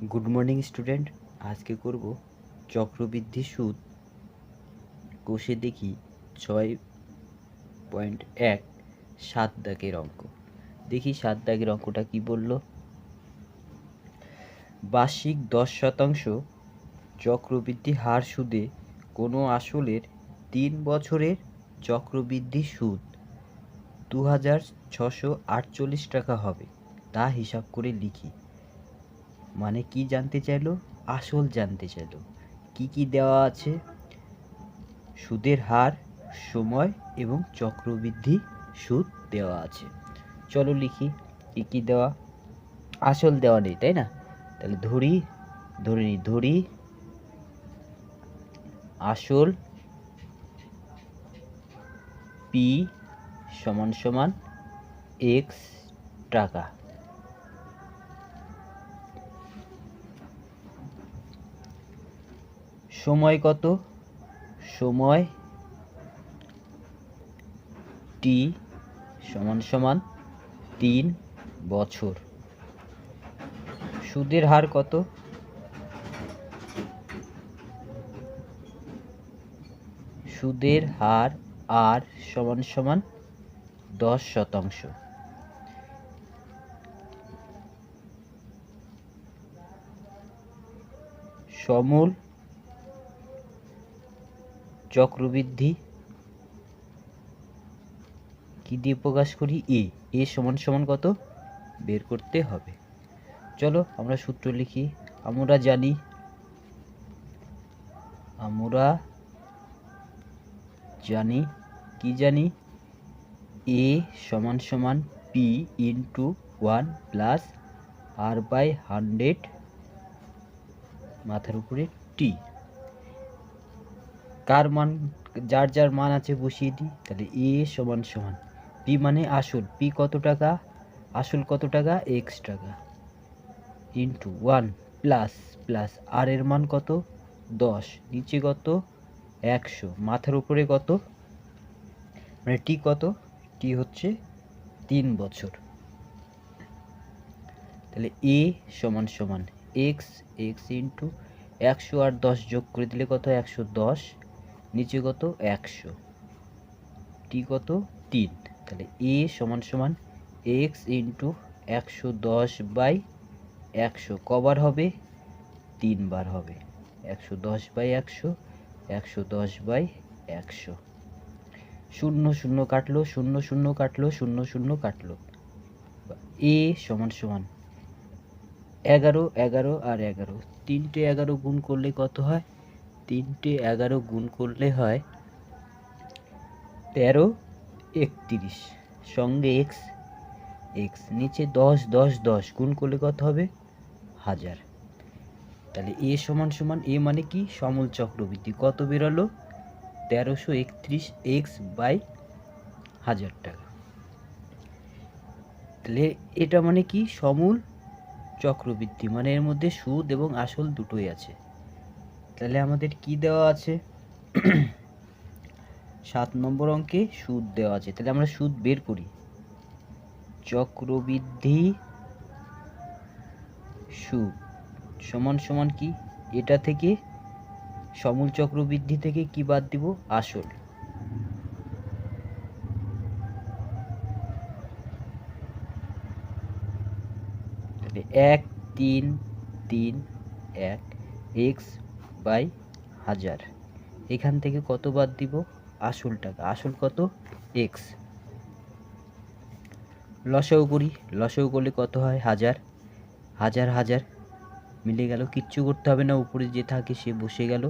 Good morning student. আজকে করব চক্রবৃদ্ধি সুদ। কোষে দেখি 6.1 7 দাগের অঙ্ক। দেখি 7 দাগের অঙ্কটা কি বলল। বার্ষিক 10% চক্রবৃদ্ধি হার সুদে কোনো আসলের 3 বছরের চক্রবৃদ্ধি সুদ 2648 টাকা হবে, তা হিসাব করে লিখি। মানে কি জানতে চাইলো? আসল জানতে চাইলো। কি কি দেওয়া আছে? সুদের হার, সময় এবং চক্রবৃদ্ধি সুদ দেওয়া আছে। চলো লিখি কি কি দেওয়া। আসল দেওয়া নেই, তাই না? তাহলে ধরি আসল পি সমান সমান এক্স টাকা। সময় কত? সময় টি সমান সমান 3 বছর। সুদের হার কত? সুদের হার আর সমান সমান 10%। সমূল চক্রবৃদ্ধি কি দিয়ে প্রকাশ করি? এ সমান সমান কত বের করতে হবে। চলো আমরা সূত্র লিখি। আমরা জানি কি জানি? এ সমান সমান P into 1 plus R by 100 মাথার উপরে টি। কার মান? যার যার মান আছে বসিয়ে দিই। তাহলে এ সমান সমান পি মানে আসল, পি কত টাকা? আসল কত টাকা? এক্স টাকা ইন্টু 1 প্লাস আর এর মান কত? 10, নিচে কত? 100, মাথার উপরে কত? মানে টি কত? টি হচ্ছে 3 বছর। তাহলে এ সমান সমান এক্স ইন্টু 100 আর 10 যোগ করে দিলে কত? 110, নিচে কত? 100, টি কত? 3। তাহলে এ সমান সমান এক্স ইন্টু 110 বাই 100 কবার হবে? 3 বার হবে। 110 বাই 100, 110 বাই 100। শূন্য শূন্য কাটলো, শূন্য শূন্য কাটলো, শূন্য শূন্য কাটলো। এ সমান সমান 11 11 আর 11, 3টে 11 গুণ করলে কত হয়? 3টে 11 গুণ করলে হয় 13 31, সঙ্গে এক্স, নিচে 10 10 10 গুণ করলে কত হবে? 1000। তাহলে এ সমান সমান এ মানে কি? সমূল চক্রবৃদ্ধি কত বেরোলো? 1331 এক্স বাই 1000 টাকা। তাহলে এটা মানে কি? সমূল চক্রবৃদ্ধি, মানে এর মধ্যে সুদ এবং আসল দুটোই আছে। তাহলে আমাদের কি দেওয়া আছে? 7 নম্বর অঙ্কে সুদ দেওয়া আছে। তাহলে আমরা সুদ বের করি। চক্রবৃদ্ধি সুদ সমান সমান কি? এটা থেকে সমূল চক্রবৃদ্ধি থেকে কি বাদ দিব? আসল। তাহলে 1 3 3 1 এক্স বাই 1000। এখান থেকে কত বাদ দিব? আসল টাকা। আসল কত? এক্স। লসাগু করি। লসাগু করলে কত হয়? 1000 1000 1000 মিলে গেল, কিচ্ছু করতে হবে না, উপরে যে থাকে সে বসে গেল।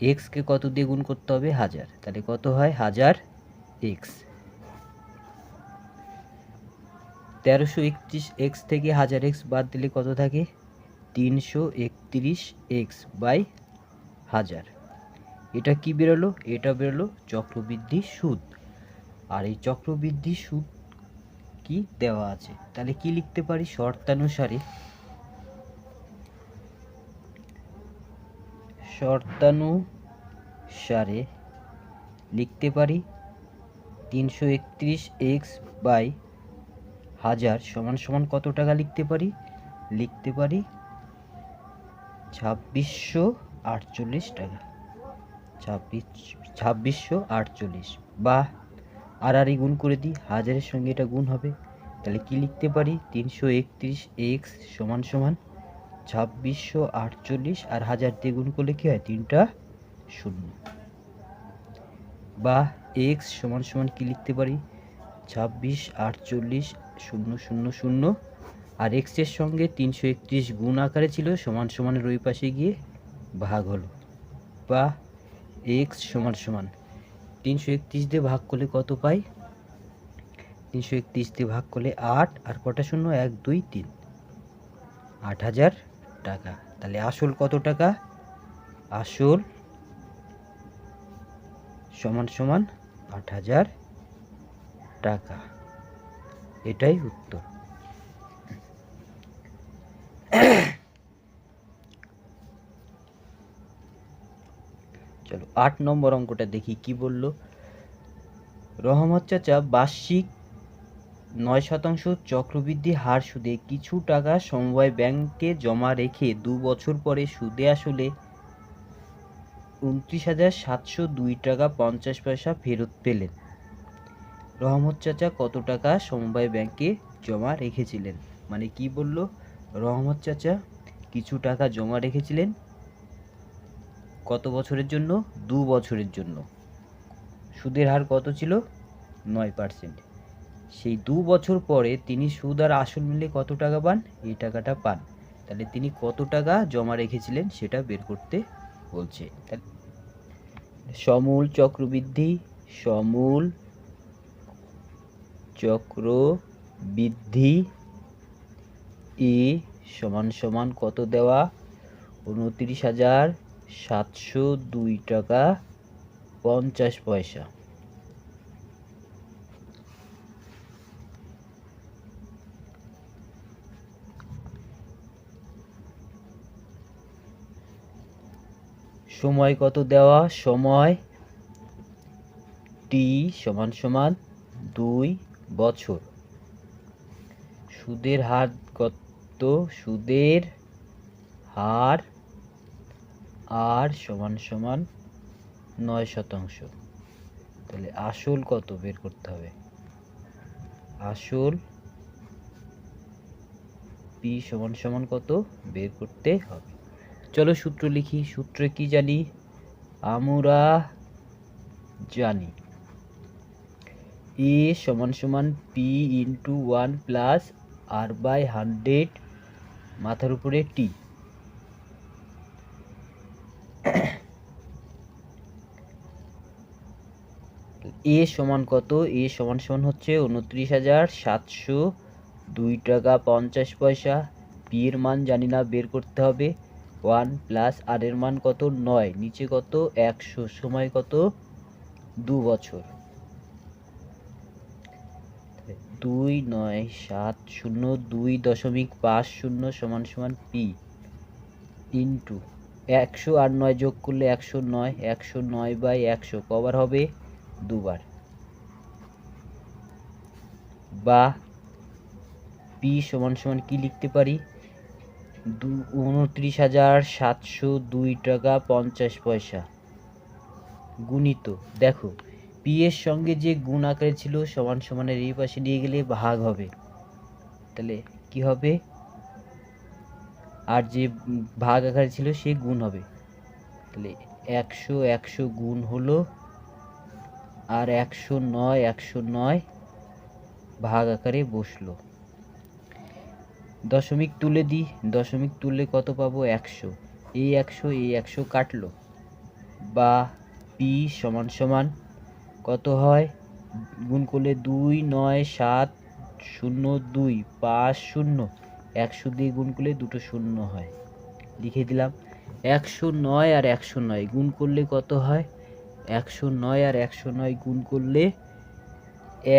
এক্স কে কত দিয়ে গুণ করতে হবে? 1000। তাহলে কত হয়? 1000 এক্স। 1331 এক্স থেকে 1000 এক্স বাদ দিলে কত থাকে? 331 এক্স বাই 1000। এটা কি বেরোলো? এটা বেরোলো চক্রবৃদ্ধি সুদ। আর এই চক্রবৃদ্ধি সুদ কি দেওয়া আছে? তাহলে কি লিখতে পারি? শর্তানুসারে লিখতে পারি 331 এক্স বাই 1000 সমান সমান কত টাকা লিখতে পারি? লিখতে পারি 2648 টাকা, 2648, বা আর গুণ করে দিই, 1000-এর সঙ্গে এটা গুণ হবে, তাহলে কি লিখতে পারি 331x সমান সমান 2648, আর 1000 দিয়ে গুণ করলে কি হয় 3টা 0, বা x সমান সমান কি লিখতে পারি 2648 0 0 0, আর x এর সঙ্গে 331 গুণ আকারে ছিল, সমান সমানের ওই পাশে গিয়ে ভাগ হলো, বা x সমান সমান 331 দিয়ে ভাগ করলে কত পাই, 331 দিয়ে ভাগ করলে 8, আর কটা শূন্য 1 2 3, 8000 টাকা। তাহলে আসল কত টাকা, আসল সমান সমান 8000 টাকা, এটাই উত্তর। চলো 8 নম্বর অঙ্কটা দেখি কি বলল। রহমত চাচা বার্ষিক 9% চক্রবৃদ্ধি হার সুদে কিছু টাকা সমবায় ব্যাংকে জমা রেখে 2 বছর পরে সুদে আসলে 29,702 টাকা 50 পয়সা ফেরত পেলেন। রহমত চাচা কত টাকা সমবায় ব্যাংকে জমা রেখেছিলেন? মানে কি বলল, রহমত চাচা কিছু টাকা জমা রেখেছিলেন কত বছরের জন্য, 2 বছরের জন্য। সুদের হার কত ছিল, 9%। সেই 2 বছর পরে তিনি সুদ আর আসল মিলে কত টাকা পান, এই টাকাটা পান। তাহলে তিনি কত টাকা জমা রেখেছিলেন সেটা বের করতে বলছে। সমূল চক্রবৃদ্ধি, সমূল চক্রবৃদ্ধি এ সমান সমান কত দেওয়া, 29,702 টাকা 50 পয়সা। সময় কত দেওয়া, সময় টি সমান সমান 2 বছর। সুদের হার কত, সুদের হার আর সমান সমান 9%। তাহলে আসল কত বের করতে হবে, আসল পি সমান সমান কত বের করতে হবে। চলো সূত্র লিখি। সূত্রে কি জানি, আমরা জানি এ সমান সমান P into 1 plus R by 100 মাথার উপরে টি। এ সমান কত, এ সমান সমান হচ্ছে 29,702 টাকা 50 পয়সা। পি এর মান জানি না, বের করতে হবে 1 প্লাস আর এর মান কত 9, নিচে কত 100, সময় কত 2 বছর। 29,702.50 সমান সমান পি ইন্টু 100 আর 9 যোগ করলে 109, 109/100 কবার হবে, দুবার, বা পি সমান সমান কি লিখতে পারি 29,702 টাকা 50 পয়সা গুণিত, দেখো পি এর সঙ্গে যে গুণ আকারে ছিল সমান সমানের এই পাশে নিয়ে গেলে ভাগ হবে, তাহলে কি হবে, আর যে ভাগ আকারে ছিল সে গুণ হবে, তাহলে 100 গুণ হলো, আর 109 ভাগ আকারে বসলো। দশমিক তুলে দিই, দশমিক তুললে কত পাবো 100, এই 100 কাটলো, বা পি সমান সমান কত হয়, গুণ করলে 29702 100 দিয়ে গুণ করলে দুটো শূন্য হয়, লিখে দিলাম। 109 আর 109 গুণ করলে কত হয়, 109 আর 109 গুণ করলে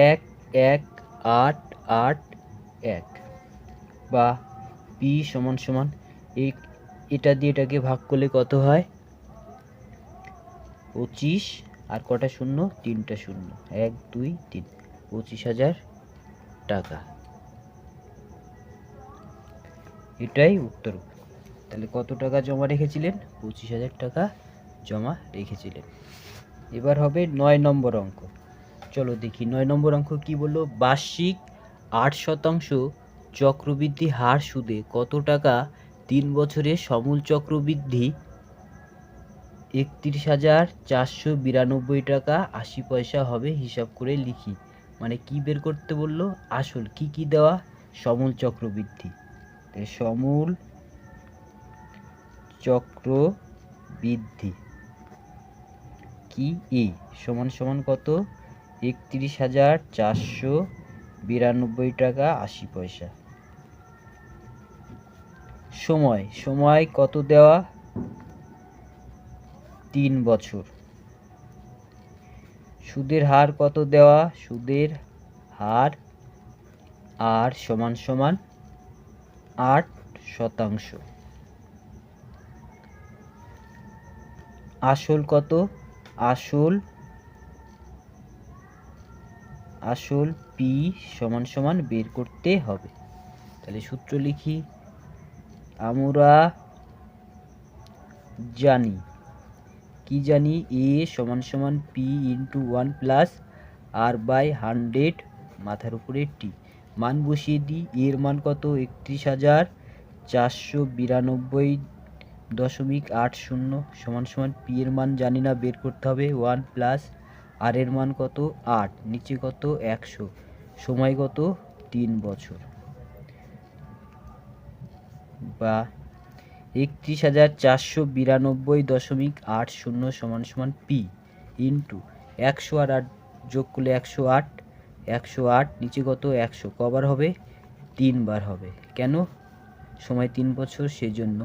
11881, বা পি সমান সমান এটা দিয়ে এটাকে ভাগ করলে কত হয় 25, আর কটা শূন্য 3টা শূন্য, 1 2 3, 25,000 টাকা। এটাই উত্তর। তাহলে কত টাকা জমা রেখেছিলেন? 25,000 টাকা জমা রেখেছিলেন। এবার হবে 9 নম্বর অঙ্ক। চলো দেখি 9 নম্বর অঙ্ক কি বললো। বার্ষিক 8% চক্রবৃদ্ধি হার সুদে কত টাকা 3 বছরে সমূল চক্রবৃদ্ধি 31,492 টাকা 80 পয়সা হবে, হিসাব করে লিখি। মানে কি বের করতে বললো? আসল কি কি দেওয়া? সমূল চক্রবৃদ্ধি। সমূল চক্রবৃদ্ধি কি সমান সমান কত? 31,492 টাকা 80 পয়সা। সময় সময় কত দেওয়া? 3 বছর। সুদের হার কত দেওয়া? সুদের হার আর সমান সমান 8%। আসল কত? আসল পি সমান সমান বের করতে হবে। তাহলে সূত্র লিখি। আমরা জানি কি জানি? এ সমান সমান P into 1 plus R by 100 মাথার উপরে টি। মান বসিয়ে দিই। এর মান কত? 31,492.80 সমান সমান পি এর মান জানি না, বের করতে হবে 1 প্লাস আর এর মান কত? 8, নিচে কত? 100, সময় কত? 3 বছর। বা 31,492.80 সমান সমান পি ইন্টু 100 আর 8 যোগ করলে 108, 108 নিচে কত? 100, কবার হবে? 3 বার হবে। কেন? সময় 3 বছর, সেজন্য।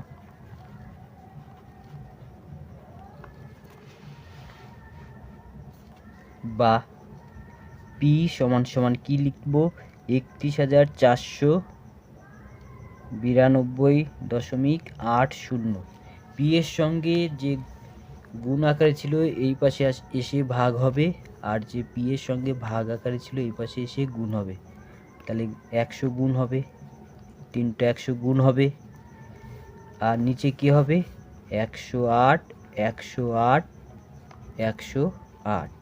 বা পি সমান সমান কি লিখবো? 31,492.80। পি এর সঙ্গে যে গুণ আকারে ছিল এই পাশে এসে ভাগ হবে, আর যে পি এর সঙ্গে ভাগ আকারে ছিল এই পাশে এসে গুণ হবে। তাহলে 100 গুণ হবে, 3টা 100 গুণ হবে, আর নিচে কি হবে? 108, 108, 108।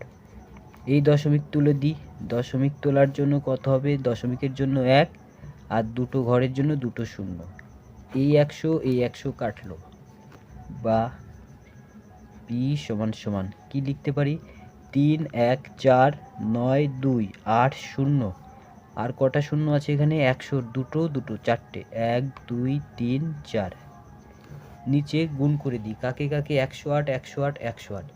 এই দশমিক তুলে দিই। দশমিক তোলার জন্য কত হবে? দশমিকের জন্য 1 আর দুটো ঘরের জন্য দুটো শূন্য। এই 100 এই 100 কাটলো। বা পি সমান সমান কি লিখতে পারি? 3, 1, 4, 9, 2, 8, 0। আর কটা শূন্য আছে এখানে? 100 দুটো দুটো 4টে, 1, 2, 3, 4। নিচে গুণ করে দিই। কাকে কাকে? 108, 108, 108,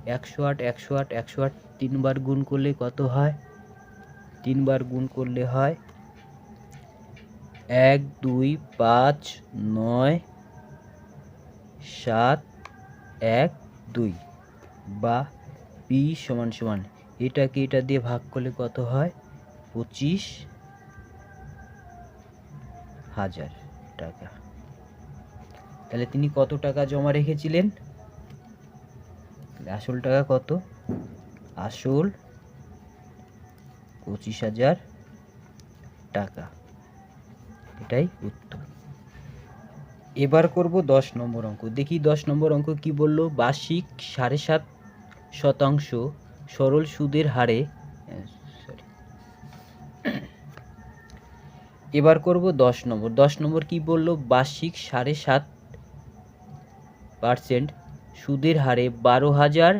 108, 108, 108। 3 বার গুণ করলে কত হয়? 3 বার গুণ করলে হয় 1, 2, 5, 9, 7, 1, 2। বা পি সমান সমান এটাকে এটা দিয়ে ভাগ করলে কত হয়? 25,000 টাকা। তাহলে তিনি কত টাকা জমা রেখেছিলেন? আসল টাকা কত? আসল 25,000 টাকা। এটাই উত্তর। এবার করব 10 নম্বর অঙ্ক। দেখি 10 নম্বর অঙ্ক কি বললো। বার্ষিক 7.5% সরল সুদের হারে এবার করব 10 নম্বর। 10 নম্বর কি বললো? বার্ষিক 7.5% সুদের হারে 12,000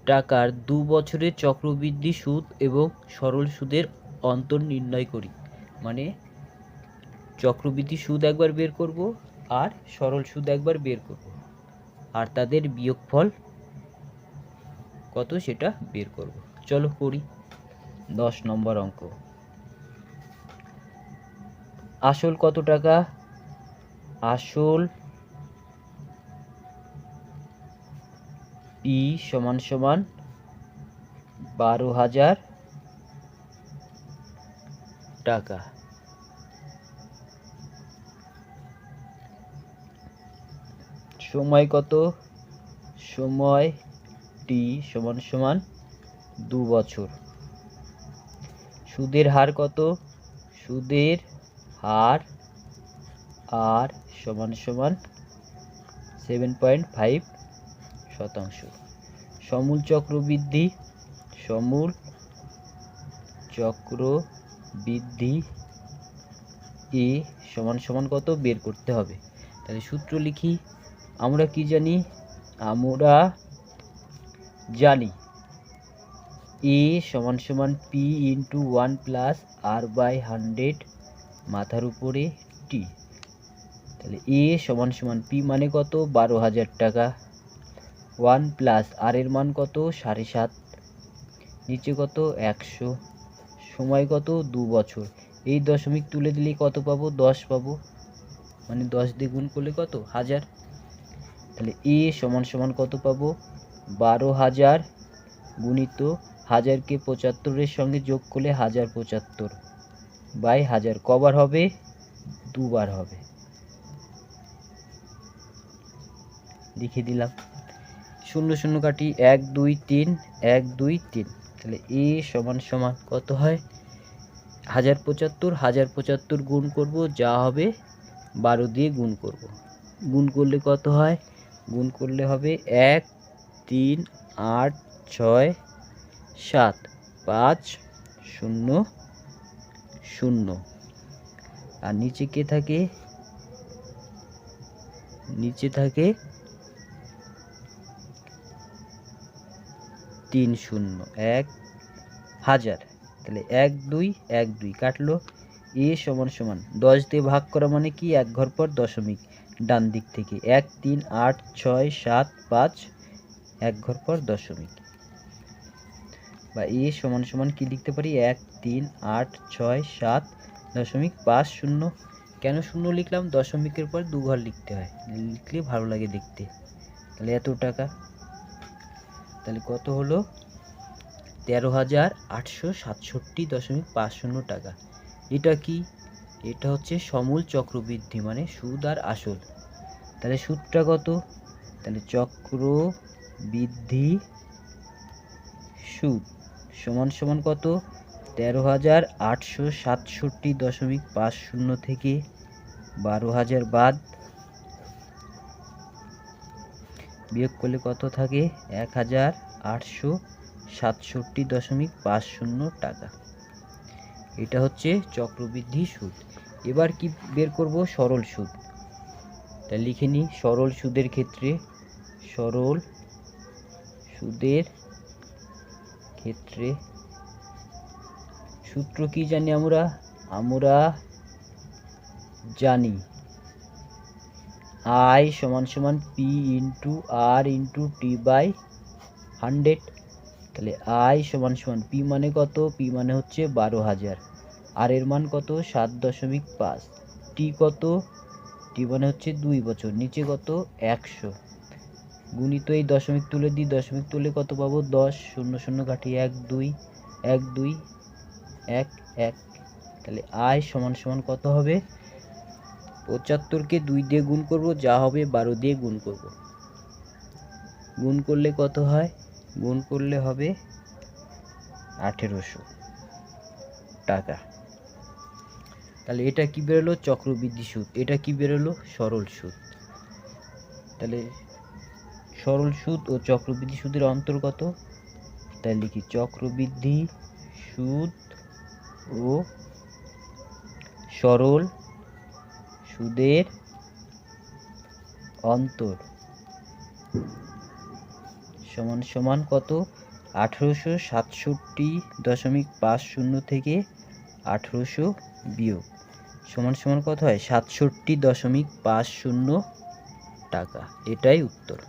টাকার 2 বছরের চক্রবৃদ্ধি সুদ এবং সরল সুদের অন্তর নির্ণয় করি। মানে চক্রবৃদ্ধি সুদ একবার বের করব আর সরল সুদ একবার বের করব, আর তাদের বিয়োগফল কত সেটা বের করব। চলো করি। 10 নম্বর অঙ্ক। আসল কত টাকা? আসল পি সমান সমান 12,000 টাকা। সময় কত? সময় টি সমান সমান 2 বছর। সুদের হার কত? সুদের আর আর সমান সমান 7.5 শতাংশ। সমূল চক্রবৃদ্ধি এ সমান সমান কত বের করতে হবে। তাহলে সূত্র লিখি। আমরা কি জানি? আমরা জানি এ সমান সমান P into 1 plus R by 100 মাথার উপরে টি। তাহলে এ সমান সমান পি মানে কত? 12,000 টাকা। 1 প্লাস আর এর মান কত? 7.5। নিচে কত? 100। সময় কত? 2 বছর। এই দশমিক তুলে দিলে কত পাবো? 10 পাবো। মানে 10 দিয়ে গুণ করলে কত? 1000। তাহলে এ সমান সমান কত পাবো? 12,000 গুণিত 1000কে 75-এর সঙ্গে যোগ করলে 1075 বাই 1000। কবার হবে? দুবার হবে। লিখে দিলাম। 0 0 কাটি, 1 2 3 1 2 3। তাহলে এ সমান সমান কত হয়? 1075। 1075 গুণ করব, যা হবে 12 দিয়ে গুণ করব। গুণ করলে কত হয়? গুণ করলে হবে 1 3 8 6 7 5 0 0। আর নিচে কে থাকে? নিচে থাকে 3 0 1000। তাহলে 1 2 1 2 কাটলো। এ সমান সমান 10 দিয়ে ভাগ করা মানে কি? এক ঘর পর দশমিক ডান দিক থেকে 1 3 8 6 7 5 এক ঘর পর দশমিক। বা এ সমান সমান কি লিখতে পারি? 1 3 8 6 7 দশমিক 5 0। কেন 0 লিখলাম? দশমিকের পর দু ঘর লিখতে হয়, লিখলে ভালো লাগে দেখতে। তাহলে এত টাকা। তাহলে কত হলো? 13,867.50 টাকা। এটা কি? এটা হচ্ছে সমূল চক্রবৃদ্ধি, মানে সুদ আর আসল। তাহলে সুদটা কত? তাহলে চক্রবৃদ্ধি সুদ সমান সমান কত? 13,867.50 থেকে 12,000 বাদ বিয়োগ করলে কত থাকে? 1,867.50 টাকা। এটা হচ্ছে চক্রবৃদ্ধি সুদ। এবার কি বের করব? সরল সুদ। তাহলে লিখে নিই। সরল সুদের ক্ষেত্রে সূত্র কি জানি আমরা? আমরা জানি I সমান সমান P into R into T by 100। তাহলে I সমান সমান পি মানে কত? পি মানে হচ্ছে 12,000। আর এর মান কত? 7.5। টি কত? টি মানে হচ্ছে 2 বছর। নিচে কত? 100 গুণিত এই দশমিক তুলে দিই। দশমিক তুলে কত পাবো? 10। 0 0 কাটি, 1 2 1 2 1 1। তাহলে I সমান সমান কত হবে? 75কে 2 দিয়ে গুণ করব, যা হবে 12 দিয়ে গুণ করব। গুণ করলে কত হয়? গুণ করলে হবে 1800 টাকা। তাহলে এটা কি বেরোলো? চক্রবৃদ্ধি সুদ। এটা কি বেরোলো? সরল সুদ। তাহলে সরল সুদ ও চক্রবৃদ্ধি সুদের অন্তর্গত। তাই লিখি চক্রবৃদ্ধি সুদ ও সরল সুদের অন্তর সমান সমান কত? 1867.50 থেকে 1800 বিয়োগ সমান সমান কত হয়? 67.50 টাকা। এটাই উত্তর।